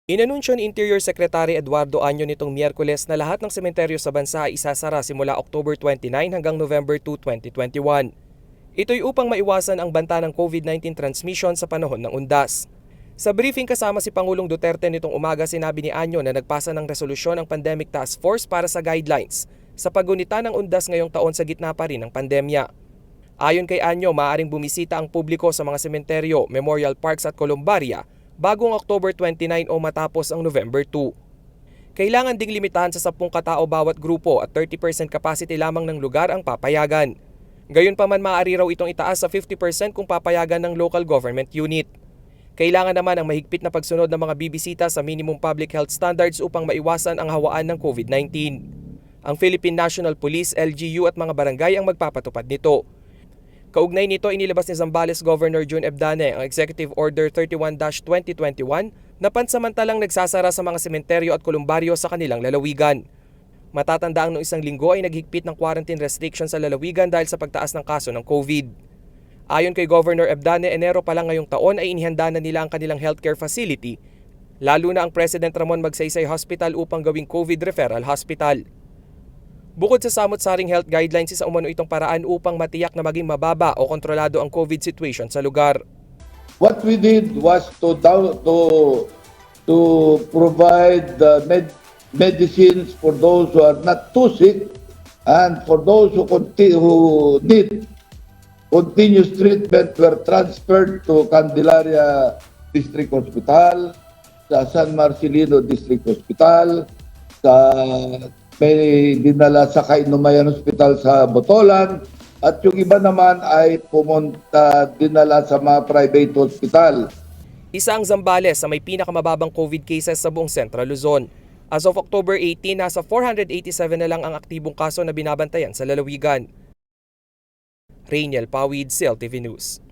Inanunsyo ni Interior Secretary Eduardo Año nitong Miyerkules na lahat ng sementeryo sa bansa ay isasara simula October 29 hanggang November 2, 2021. Ito'y upang maiwasan ang banta ng COVID-19 transmission sa panahon ng undas. Sa briefing kasama si Pangulong Duterte nitong umaga, sinabi ni Año na nagpasa ng resolusyon ang Pandemic Task Force para sa guidelines sa paggunita ng undas ngayong taon sa gitna pa rin ng pandemya. Ayon kay Año, maaaring bumisita ang publiko sa mga sementeryo, memorial parks at columbaria bagong October 29 o matapos ang November 2. Kailangan ding limitahan sa 10 katao bawat grupo at 30% capacity lamang ng lugar ang papayagan. Gayunpaman, maaari raw itong itaas sa 50% kung papayagan ng local government unit. Kailangan naman ang mahigpit na pagsunod ng mga bibisita sa minimum public health standards upang maiwasan ang hawaan ng COVID-19. Ang Philippine National Police, LGU at mga barangay ang magpapatupad nito. Kaugnay nito, inilabas ni Zambales Governor June Ebdane ang Executive Order 31-2021 na pansamantalang nagsasara sa mga sementeryo at kolumbaryo sa kanilang lalawigan. Matatandaang noong isang linggo ay naghigpit ng quarantine restrictions sa lalawigan dahil sa pagtaas ng kaso ng COVID. Ayon kay Governor Ebdane, Enero pa lang ngayong taon ay inihanda na nila ang kanilang healthcare facility, lalo na ang President Ramon Magsaysay Hospital upang gawing COVID referral hospital. Bukod sa samot-saring health guidelines, isa umano itong paraan upang matiyak na maging mababa o kontrolado ang COVID situation sa lugar. What we did was to provide medicines for those who are not too sick and for those who need continuous treatment were transferred to Candelaria District Hospital, sa San Marcelino District Hospital, sa may dinala sa Kainumayan Hospital sa Botolan, at yung iba naman ay dinala sa mga private hospital. Isa ang Zambales sa may pinakamababang COVID cases sa buong Central Luzon. As of October 18, nasa 487 na lang ang aktibong kaso na binabantayan sa lalawigan. Rainiel Pawid, CLTV News.